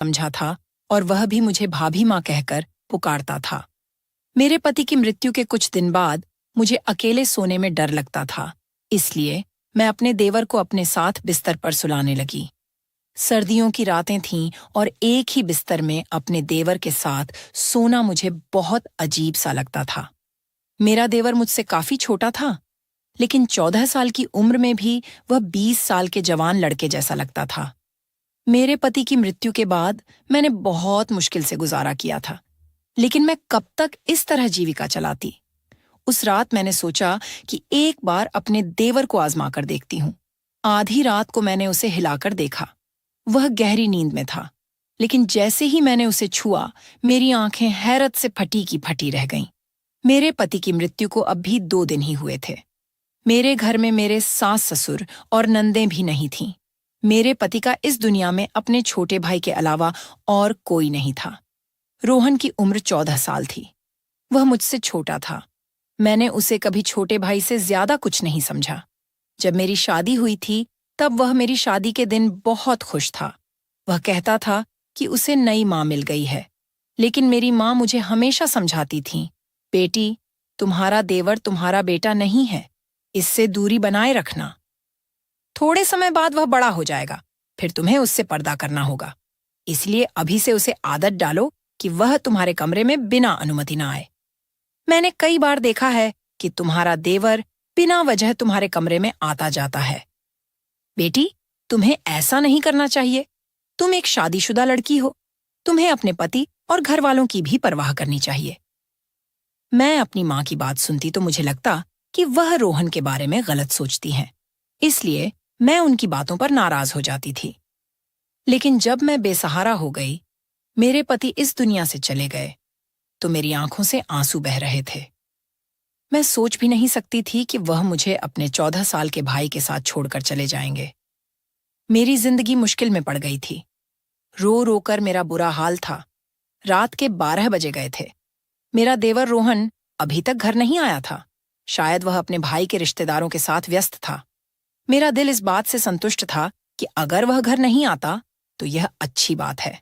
समझा था और वह भी मुझे भाभी माँ कहकर पुकारता था। मेरे पति की मृत्यु के कुछ दिन बाद मुझे अकेले सोने में डर लगता था, इसलिए मैं अपने देवर को अपने साथ बिस्तर पर सुलाने लगी। सर्दियों की रातें थीं और एक ही बिस्तर में अपने देवर के साथ सोना मुझे बहुत अजीब सा लगता था। मेरा देवर मुझसे काफी छोटा था, लेकिन 14 साल की उम्र में भी वह 20 साल के जवान लड़के जैसा लगता था। मेरे पति की मृत्यु के बाद मैंने बहुत मुश्किल से गुजारा किया था, लेकिन मैं कब तक इस तरह जीविका चलाती। उस रात मैंने सोचा कि एक बार अपने देवर को आजमा कर देखती हूँ। आधी रात को मैंने उसे हिलाकर देखा। वह गहरी नींद में था, लेकिन जैसे ही मैंने उसे छुआ, मेरी आंखें हैरत से फटी की फटी रह गईं। मेरे पति की मृत्यु को अब भी 2 दिन ही हुए थे। मेरे घर में मेरे सास ससुर और नंदें भी नहीं थीं। मेरे पति का इस दुनिया में अपने छोटे भाई के अलावा और कोई नहीं था। रोहन की उम्र 14 साल थी। वह मुझसे छोटा था। मैंने उसे कभी छोटे भाई से ज्यादा कुछ नहीं समझा। जब मेरी शादी हुई थी, तब वह मेरी शादी के दिन बहुत खुश था। वह कहता था कि उसे नई माँ मिल गई है, लेकिन मेरी माँ मुझे हमेशा समझाती थी, बेटी, तुम्हारा देवर तुम्हारा बेटा नहीं है, इससे दूरी बनाए रखना। थोड़े समय बाद वह बड़ा हो जाएगा, फिर तुम्हें उससे पर्दा करना होगा। इसलिए अभी से उसे आदत डालो कि वह तुम्हारे कमरे में बिना अनुमति ना आए। मैंने कई बार देखा है कि तुम्हारा देवर बिना वजह तुम्हारे कमरे में आता जाता है। बेटी, तुम्हें ऐसा नहीं करना चाहिए। तुम एक शादीशुदा लड़की हो। तुम्हें अपने पति और घर वालों की भी परवाह करनी चाहिए। मैं अपनी माँ की बात सुनती तो मुझे लगता कि वह रोहन के बारे में गलत सोचती हैं। इसलिए मैं उनकी बातों पर नाराज हो जाती थी। लेकिन जब मैं बेसहारा हो गई, मेरे पति इस दुनिया से चले गए, तो मेरी आंखों से आंसू बह रहे थे। मैं सोच भी नहीं सकती थी कि वह मुझे अपने 14 साल के भाई के साथ छोड़कर चले जाएंगे। मेरी जिंदगी मुश्किल में पड़ गई थी। रो रो कर मेरा बुरा हाल था। रात के 12 बजे गए थे। मेरा देवर रोहन अभी तक घर नहीं आया था। शायद वह अपने भाई के रिश्तेदारों के साथ व्यस्त था। मेरा दिल इस बात से संतुष्ट था कि अगर वह घर नहीं आता तो यह अच्छी बात है,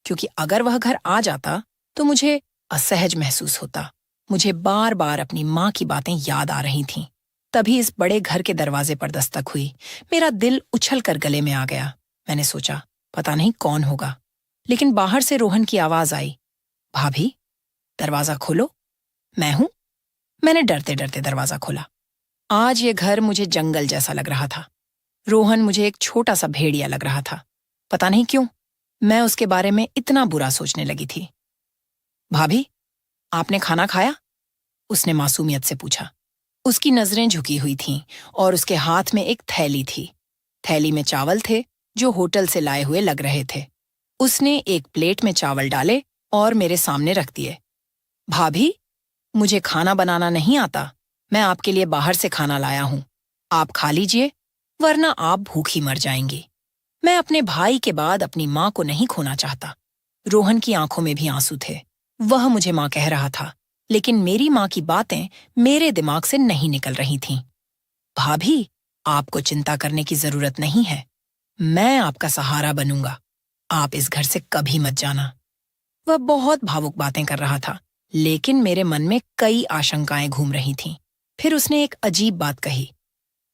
क्योंकि अगर वह घर आ जाता तो मुझे असहज महसूस होता। मुझे बार बार अपनी माँ की बातें याद आ रही थीं। तभी इस बड़े घर के दरवाजे पर दस्तक हुई। मेरा दिल उछल कर गले में आ गया। मैंने सोचा, पता नहीं कौन होगा, लेकिन बाहर से रोहन की आवाज आई, भाभी, दरवाजा खोलो, मैं हूं। मैंने डरते डरते दरवाजा खोला। आज ये घर मुझे जंगल जैसा लग रहा था। रोहन मुझे एक छोटा सा भेड़िया लग रहा था। पता नहीं क्यों मैं उसके बारे में इतना बुरा सोचने लगी थी। भाभी, आपने खाना खाया? उसने मासूमियत से पूछा। उसकी नजरें झुकी हुई थीं और उसके हाथ में एक थैली थी। थैली में चावल थे जो होटल से लाए हुए लग रहे थे। उसने एक प्लेट में चावल डाले और मेरे सामने रख दिए। भाभी, मुझे खाना बनाना नहीं आता। मैं आपके लिए बाहर से खाना लाया हूं। आप खा लीजिए, वरना आप भूखी मर जाएंगी। मैं अपने भाई के बाद अपनी माँ को नहीं खोना चाहता। रोहन की आंखों में भी आंसू थे। वह मुझे माँ कह रहा था, लेकिन मेरी माँ की बातें मेरे दिमाग से नहीं निकल रही थीं। भाभी, आपको चिंता करने की जरूरत नहीं है। मैं आपका सहारा बनूंगा। आप इस घर से कभी मत जाना। वह बहुत भावुक बातें कर रहा था, लेकिन मेरे मन में कई आशंकाएं घूम रही थीं। फिर उसने एक अजीब बात कही,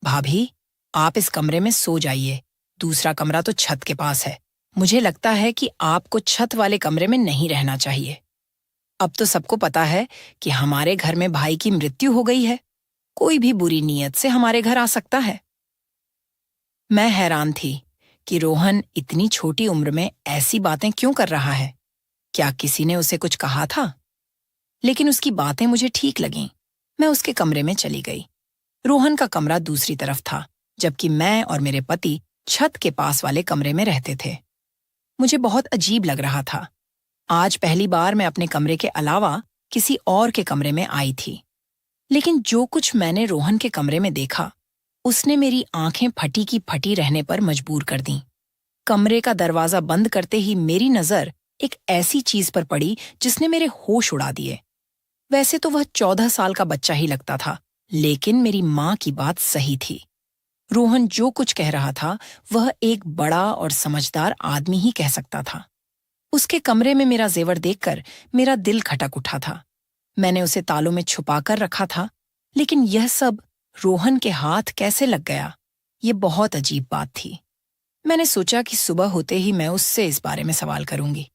भाभी, आप इस कमरे में सो जाइए। दूसरा कमरा तो छत के पास है। मुझे लगता है कि आपको छत वाले कमरे में नहीं रहना चाहिए। अब तो सबको पता है कि हमारे घर में भाई की मृत्यु हो गई है। कोई भी बुरी नीयत से हमारे घर आ सकता है। मैं हैरान थी कि रोहन इतनी छोटी उम्र में ऐसी बातें क्यों कर रहा है। क्या किसी ने उसे कुछ कहा था? लेकिन उसकी बातें मुझे ठीक लगीं। मैं उसके कमरे में चली गई। रोहन का कमरा दूसरी तरफ था, जबकि मैं और मेरे पति छत के पास वाले कमरे में रहते थे। मुझे बहुत अजीब लग रहा था। आज पहली बार मैं अपने कमरे के अलावा किसी और के कमरे में आई थी। लेकिन जो कुछ मैंने रोहन के कमरे में देखा, उसने मेरी आंखें फटी की फटी रहने पर मजबूर कर दीं। कमरे का दरवाजा बंद करते ही मेरी नजर एक ऐसी चीज पर पड़ी जिसने मेरे होश उड़ा दिए। वैसे तो वह 14 साल का बच्चा ही लगता था, लेकिन मेरी माँ की बात सही थी। रोहन जो कुछ कह रहा था वह एक बड़ा और समझदार आदमी ही कह सकता था। उसके कमरे में मेरा जेवर देखकर मेरा दिल खटक उठा था। मैंने उसे तालों में छुपा कर रखा था, लेकिन यह सब रोहन के हाथ कैसे लग गया, ये बहुत अजीब बात थी। मैंने सोचा कि सुबह होते ही मैं उससे इस बारे में सवाल करूंगी,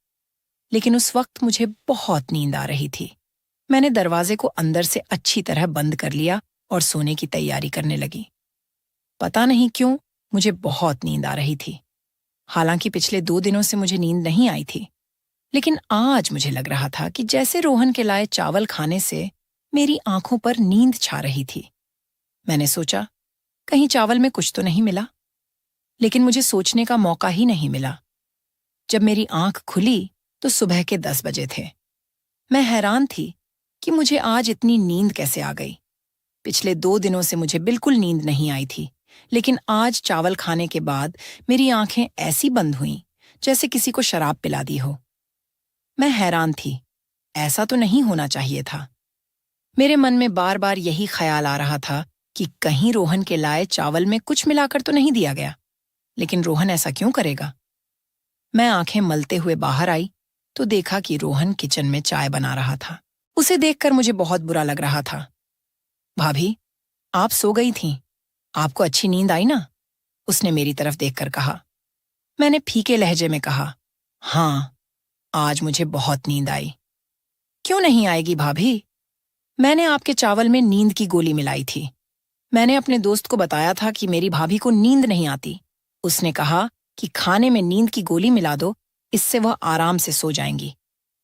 लेकिन उस वक्त मुझे बहुत नींद आ रही थी। मैंने दरवाजे को अंदर से अच्छी तरह बंद कर लिया और सोने की तैयारी करने लगी। पता नहीं क्यों मुझे बहुत नींद आ रही थी। हालांकि पिछले 2 दिनों से मुझे नींद नहीं आई थी, लेकिन आज मुझे लग रहा था कि जैसे रोहन के लाए चावल खाने से मेरी आंखों पर नींद छा रही थी। मैंने सोचा, कहीं चावल में कुछ तो नहीं मिला, लेकिन मुझे सोचने का मौका ही नहीं मिला। जब मेरी आंख खुली तो सुबह के 10 बजे थे। मैं हैरान थी कि मुझे आज इतनी नींद कैसे आ गई। पिछले 2 दिनों से मुझे बिल्कुल नींद नहीं आई थी, लेकिन आज चावल खाने के बाद मेरी आंखें ऐसी बंद हुईं जैसे किसी को शराब पिला दी हो। मैं हैरान थी, ऐसा तो नहीं होना चाहिए था। मेरे मन में बार बार यही ख्याल आ रहा था कि कहीं रोहन के लाए चावल में कुछ मिलाकर तो नहीं दिया गया। लेकिन रोहन ऐसा क्यों करेगा? मैं आंखें मलते हुए बाहर आई तो देखा कि रोहन किचन में चाय बना रहा था। उसे देखकर मुझे बहुत बुरा लग रहा था। भाभी, आप सो गई थीं। आपको अच्छी नींद आई ना? उसने मेरी तरफ देखकर कहा। मैंने फीके लहजे में कहा, हाँ, आज मुझे बहुत नींद आई। क्यों नहीं आएगी भाभी? मैंने आपके चावल में नींद की गोली मिलाई थी। मैंने अपने दोस्त को बताया था कि मेरी भाभी को नींद नहीं आती। उसने कहा कि खाने में नींद की गोली मिला दो, इससे वह आराम से सो जाएंगी।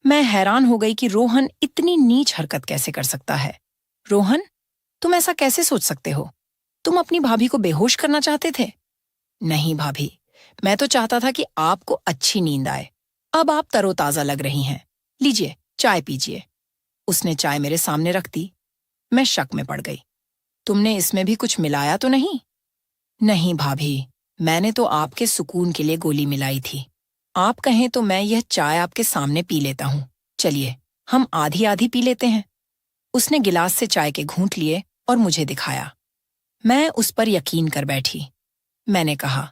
मैं हैरान हो गई कि रोहन इतनी नीच हरकत कैसे कर सकता है। रोहन, तुम ऐसा कैसे सोच सकते हो? तुम अपनी भाभी को बेहोश करना चाहते थे? नहीं भाभी, मैं तो चाहता था कि आपको अच्छी नींद आए। अब आप तरोताजा लग रही हैं। लीजिए, चाय पीजिए। उसने चाय मेरे सामने रख दी। मैं शक में पड़ गई। तुमने इसमें भी कुछ मिलाया तो नहीं? नहीं भाभी, मैंने तो आपके सुकून के लिए गोली मिलाई थी। आप कहें तो मैं यह चाय आपके सामने पी लेता हूँ। चलिए, हम आधी आधी पी लेते हैं। उसने गिलास से चाय के घूंट लिए और मुझे दिखाया। मैं उस पर यकीन कर बैठी। मैंने कहा,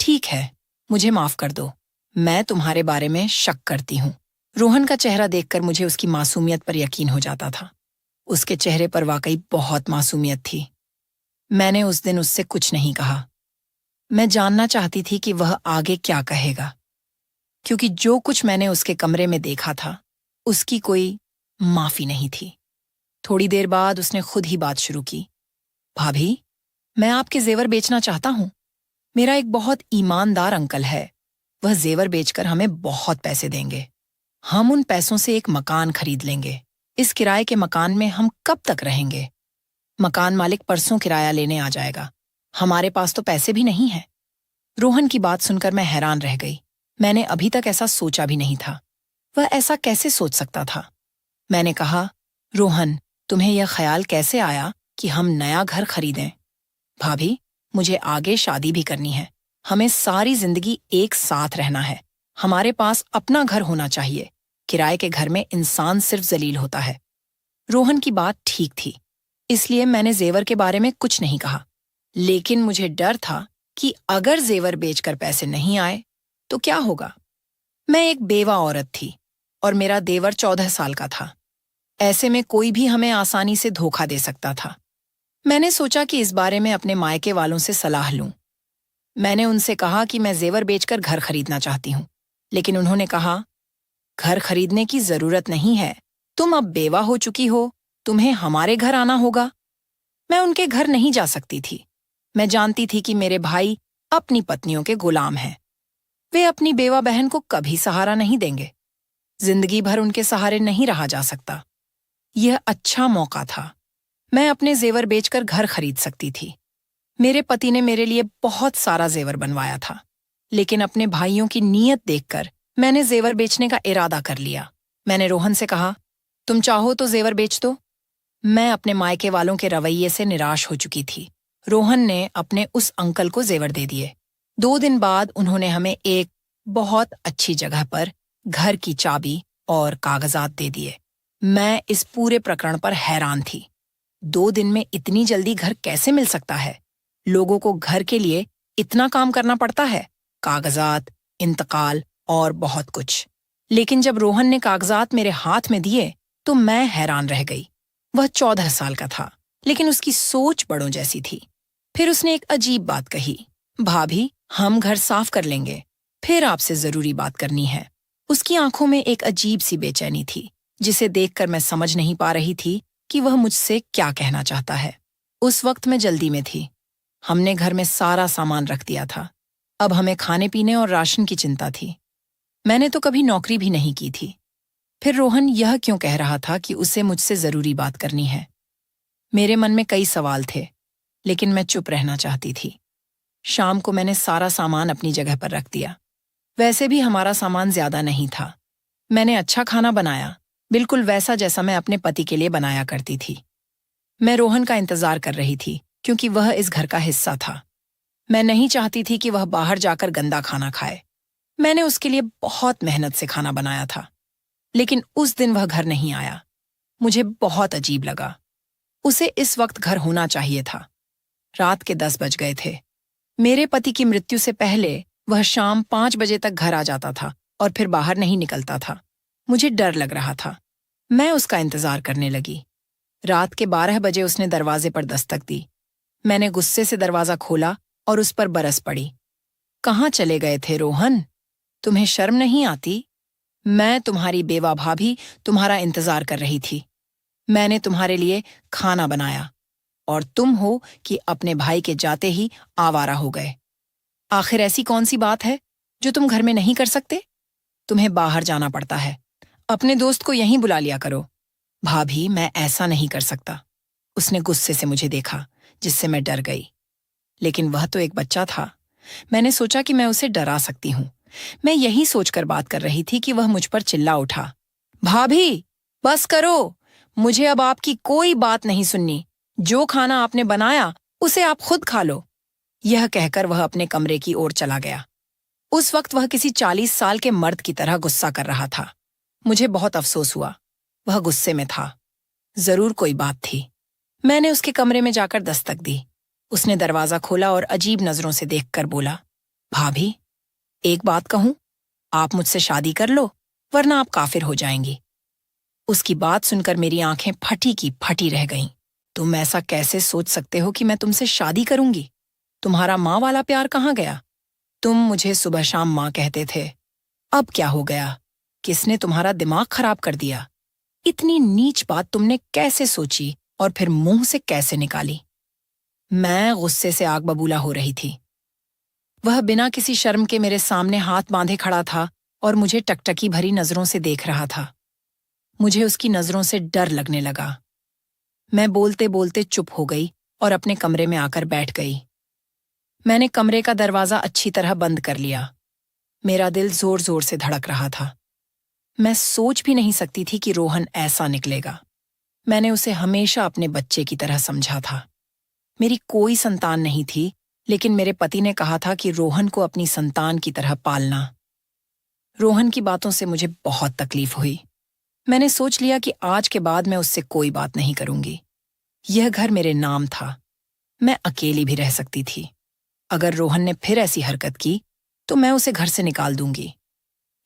ठीक है, मुझे माफ कर दो। मैं तुम्हारे बारे में शक करती हूँ। रोहन का चेहरा देखकर मुझे उसकी मासूमियत पर यकीन हो जाता था। उसके चेहरे पर वाकई बहुत मासूमियत थी। मैंने उस दिन उससे कुछ नहीं कहा। मैं जानना चाहती थी कि वह आगे क्या कहेगा, क्योंकि जो कुछ मैंने उसके कमरे में देखा था, उसकी कोई माफी नहीं थी। थोड़ी देर बाद उसने खुद ही बात शुरू की। भाभी, मैं आपके जेवर बेचना चाहता हूँ। मेरा एक बहुत ईमानदार अंकल है। वह जेवर बेचकर हमें बहुत पैसे देंगे। हम उन पैसों से एक मकान खरीद लेंगे। इस किराए के मकान में हम कब तक रहेंगे? मकान मालिक परसों किराया लेने आ जाएगा। हमारे पास तो पैसे भी नहीं हैं। रोहन की बात सुनकर मैं हैरान रह गई। मैंने अभी तक ऐसा सोचा भी नहीं था। वह ऐसा कैसे सोच सकता था? मैंने कहा, रोहन, तुम्हें यह ख्याल कैसे आया कि हम नया घर खरीदें? भाभी, मुझे आगे शादी भी करनी है। हमें सारी जिंदगी एक साथ रहना है। हमारे पास अपना घर होना चाहिए। किराए के घर में इंसान सिर्फ जलील होता है। रोहन की बात ठीक थी, इसलिए मैंने जेवर के बारे में कुछ नहीं कहा। लेकिन मुझे डर था कि अगर जेवर बेचकर पैसे नहीं आए तो क्या होगा। मैं एक बेवा औरत थी और मेरा देवर 14 साल का था। ऐसे में कोई भी हमें आसानी से धोखा दे सकता था। मैंने सोचा कि इस बारे में अपने मायके वालों से सलाह लूं। मैंने उनसे कहा कि मैं जेवर बेचकर घर खरीदना चाहती हूं, लेकिन उन्होंने कहा, घर खरीदने की जरूरत नहीं है। तुम अब बेवा हो चुकी हो, तुम्हें हमारे घर आना होगा। मैं उनके घर नहीं जा सकती थी। मैं जानती थी कि मेरे भाई अपनी पत्नियों के गुलाम हैं। वे अपनी बेवा बहन को कभी सहारा नहीं देंगे। जिंदगी भर उनके सहारे नहीं रहा जा सकता। यह अच्छा मौका था। मैं अपने जेवर बेचकर घर खरीद सकती थी। मेरे पति ने मेरे लिए बहुत सारा जेवर बनवाया था, लेकिन अपने भाइयों की नीयत देखकर मैंने जेवर बेचने का इरादा कर लिया। मैंने रोहन से कहा, तुम चाहो तो जेवर बेच दो। मैं अपने मायके वालों के रवैये से निराश हो चुकी थी। रोहन ने अपने उस अंकल को जेवर दे दिए। 2 दिन बाद उन्होंने हमें एक बहुत अच्छी जगह पर घर की चाबी और कागजात दे दिए। मैं इस पूरे प्रकरण पर हैरान थी। 2 दिन में इतनी जल्दी घर कैसे मिल सकता है? लोगों को घर के लिए इतना काम करना पड़ता है, कागजात, इंतकाल और बहुत कुछ। लेकिन जब रोहन ने कागजात मेरे हाथ में दिए तो मैं हैरान रह गई। वह 14 साल का था, लेकिन उसकी सोच बड़ों जैसी थी। फिर उसने एक अजीब बात कही, भाभी, हम घर साफ कर लेंगे, फिर आपसे जरूरी बात करनी है। उसकी आंखों में एक अजीब सी बेचैनी थी, जिसे देखकर मैं समझ नहीं पा रही थी कि वह मुझसे क्या कहना चाहता है। उस वक्त मैं जल्दी में थी। हमने घर में सारा सामान रख दिया था। अब हमें खाने पीने और राशन की चिंता थी। मैंने तो कभी नौकरी भी नहीं की थी। फिर रोहन यह क्यों कह रहा था कि उसे मुझसे जरूरी बात करनी है? मेरे मन में कई सवाल थे, लेकिन मैं चुप रहना चाहती थी। शाम को मैंने सारा सामान अपनी जगह पर रख दिया। वैसे भी हमारा सामान ज्यादा नहीं था। मैंने अच्छा खाना बनाया, बिल्कुल वैसा जैसा मैं अपने पति के लिए बनाया करती थी। मैं रोहन का इंतजार कर रही थी, क्योंकि वह इस घर का हिस्सा था। मैं नहीं चाहती थी कि वह बाहर जाकर गंदा खाना खाए। मैंने उसके लिए बहुत मेहनत से खाना बनाया था, लेकिन उस दिन वह घर नहीं आया। मुझे बहुत अजीब लगा। उसे इस वक्त घर होना चाहिए था। रात के 10 बज गए थे। मेरे पति की मृत्यु से पहले वह शाम 5 बजे तक घर आ जाता था और फिर बाहर नहीं निकलता था। मुझे डर लग रहा था। मैं उसका इंतजार करने लगी। रात के 12 बजे उसने दरवाजे पर दस्तक दी। मैंने गुस्से से दरवाजा खोला और उस पर बरस पड़ी। कहाँ चले गए थे रोहन? तुम्हें शर्म नहीं आती? मैं तुम्हारी बेवा भाभी तुम्हारा इंतजार कर रही थी। मैंने तुम्हारे लिए खाना बनाया और तुम हो कि अपने भाई के जाते ही आवारा हो गए। आखिर ऐसी कौन सी बात है जो तुम घर में नहीं कर सकते? तुम्हें बाहर जाना पड़ता है। अपने दोस्त को यहीं बुला लिया करो। भाभी, मैं ऐसा नहीं कर सकता। उसने गुस्से से मुझे देखा, जिससे मैं डर गई। लेकिन वह तो एक बच्चा था। मैंने सोचा कि मैं उसे डरा सकती हूँ। मैं यही सोचकर बात कर रही थी कि वह मुझ पर चिल्ला उठा, भाभी, बस करो। मुझे अब आपकी कोई बात नहीं सुननी। जो खाना आपने बनाया उसे आप खुद खा लो। यह कहकर वह अपने कमरे की ओर चला गया। उस वक्त वह किसी 40 साल के मर्द की तरह गुस्सा कर रहा था। मुझे बहुत अफसोस हुआ। वह गुस्से में था। जरूर कोई बात थी। मैंने उसके कमरे में जाकर दस्तक दी। उसने दरवाजा खोला और अजीब नजरों से देखकर बोला, भाभी, एक बात कहूं, आप मुझसे शादी कर लो, वरना आप काफिर हो जाएंगी। उसकी बात सुनकर मेरी आंखें फटी की फटी रह गईं। तुम ऐसा कैसे सोच सकते हो कि मैं तुमसे शादी करूंगी? तुम्हारा माँ वाला प्यार कहाँ गया? तुम मुझे सुबह शाम माँ कहते थे। अब क्या हो गया? किसने तुम्हारा दिमाग खराब कर दिया? इतनी नीच बात तुमने कैसे सोची और फिर मुंह से कैसे निकाली? मैं गुस्से से आग बबूला हो रही थी। वह बिना किसी शर्म के मेरे सामने हाथ बांधे खड़ा था और मुझे टकटकी भरी नजरों से देख रहा था। मुझे उसकी नजरों से डर लगने लगा। मैं बोलते बोलते चुप हो गई और अपने कमरे में आकर बैठ गई। मैंने कमरे का दरवाजा अच्छी तरह बंद कर लिया। मेरा दिल जोर जोर से धड़क रहा था। मैं सोच भी नहीं सकती थी कि रोहन ऐसा निकलेगा। मैंने उसे हमेशा अपने बच्चे की तरह समझा था। मेरी कोई संतान नहीं थी, लेकिन मेरे पति ने कहा था कि रोहन को अपनी संतान की तरह पालना। रोहन की बातों से मुझे बहुत तकलीफ हुई। मैंने सोच लिया कि आज के बाद मैं उससे कोई बात नहीं करूंगी। यह घर मेरे नाम था। मैं अकेली भी रह सकती थी। अगर रोहन ने फिर ऐसी हरकत की तो मैं उसे घर से निकाल दूंगी।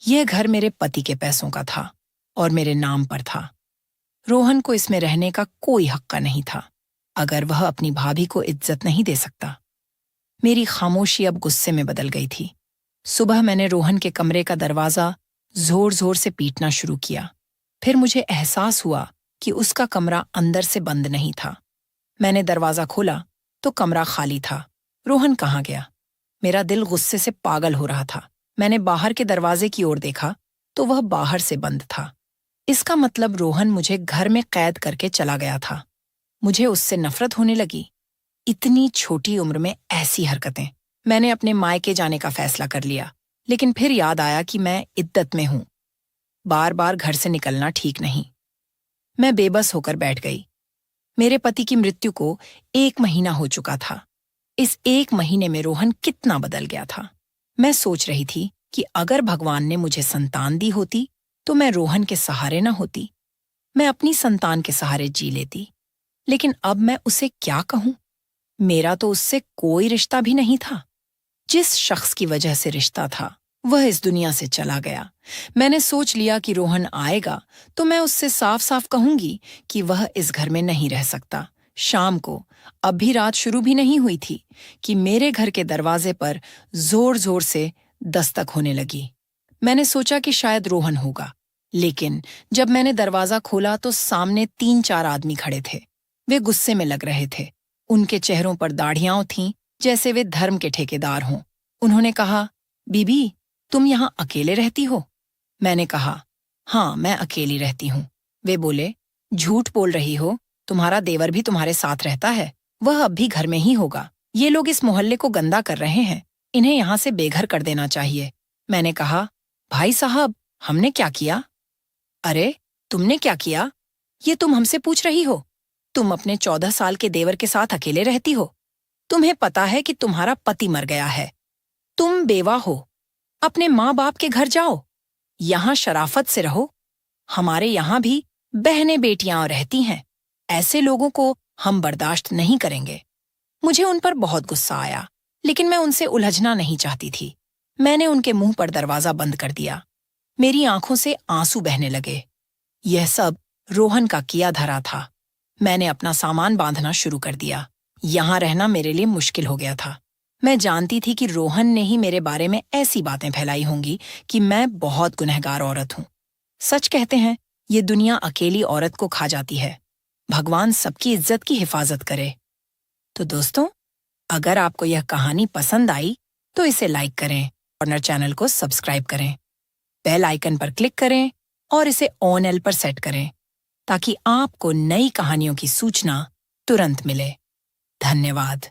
यह घर मेरे पति के पैसों का था और मेरे नाम पर था। रोहन को इसमें रहने का कोई हक्का नहीं था, अगर वह अपनी भाभी को इज्जत नहीं दे सकता। मेरी खामोशी अब गुस्से में बदल गई थी। सुबह मैंने रोहन के कमरे का दरवाजा जोर जोर से पीटना शुरू किया। फिर मुझे एहसास हुआ कि उसका कमरा अंदर से बंद नहीं था। मैंने दरवाजा खोला तो कमरा खाली था। रोहन कहाँ गया? मेरा दिल गुस्से से पागल हो रहा था। मैंने बाहर के दरवाजे की ओर देखा तो वह बाहर से बंद था। इसका मतलब रोहन मुझे घर में कैद करके चला गया था। मुझे उससे नफरत होने लगी। इतनी छोटी उम्र में ऐसी हरकतें। मैंने अपने मायके जाने का फैसला कर लिया, लेकिन फिर याद आया कि मैं इद्दत में हूं। बार बार घर से निकलना ठीक नहीं। मैं बेबस होकर बैठ गई। मेरे पति की मृत्यु को 1 महीना हो चुका था। इस 1 महीने में रोहन कितना बदल गया था। मैं सोच रही थी कि अगर भगवान ने मुझे संतान दी होती तो मैं रोहन के सहारे न होती। मैं अपनी संतान के सहारे जी लेती। लेकिन अब मैं उसे क्या कहूं? मेरा तो उससे कोई रिश्ता भी नहीं था। जिस शख्स की वजह से रिश्ता था वह इस दुनिया से चला गया। मैंने सोच लिया कि रोहन आएगा तो मैं उससे साफ साफ कहूंगी कि वह इस घर में नहीं रह सकता। शाम को, अब भी रात शुरू भी नहीं हुई थी, कि मेरे घर के दरवाजे पर जोर जोर से दस्तक होने लगी। मैंने सोचा कि शायद रोहन होगा, लेकिन जब मैंने दरवाजा खोला तो सामने 3-4 आदमी खड़े थे। वे गुस्से में लग रहे थे। उनके चेहरों पर दाढ़ियां थीं, जैसे वे धर्म के ठेकेदार हों। उन्होंने कहा, बीबी, तुम यहाँ अकेले रहती हो? मैंने कहा, हाँ, मैं अकेली रहती हूँ। वे बोले, झूठ बोल रही हो, तुम्हारा देवर भी तुम्हारे साथ रहता है। वह अब भी घर में ही होगा। ये लोग इस मोहल्ले को गंदा कर रहे हैं, इन्हें यहाँ से बेघर कर देना चाहिए। मैंने कहा, भाई साहब, हमने क्या किया? अरे, तुमने क्या किया? ये तुम हमसे पूछ रही हो? तुम अपने 14 साल के देवर के साथ अकेले रहती हो। तुम्हें पता है कि तुम्हारा पति मर गया है। तुम बेवा हो। अपने माँ बाप के घर जाओ, यहाँ शराफत से रहो। हमारे यहाँ भी बहनें बेटियां रहती हैं। ऐसे लोगों को हम बर्दाश्त नहीं करेंगे। मुझे उन पर बहुत गुस्सा आया, लेकिन मैं उनसे उलझना नहीं चाहती थी। मैंने उनके मुंह पर दरवाजा बंद कर दिया। मेरी आंखों से आंसू बहने लगे। यह सब रोहन का किया धरा था। मैंने अपना सामान बांधना शुरू कर दिया। यहाँ रहना मेरे लिए मुश्किल हो गया था। मैं जानती थी कि रोहन ने ही मेरे बारे में ऐसी बातें फैलाई होंगी कि मैं बहुत गुनहगार औरत हूँ। सच कहते हैं, ये दुनिया अकेली औरत को खा जाती है। भगवान सबकी इज्जत की हिफाजत करे। तो दोस्तों, अगर आपको यह कहानी पसंद आई तो इसे लाइक करें और चैनल को सब्सक्राइब करें। बेल आइकन पर क्लिक करें और इसे ऑन एल पर सेट करें, ताकि आपको नई कहानियों की सूचना तुरंत मिले। धन्यवाद।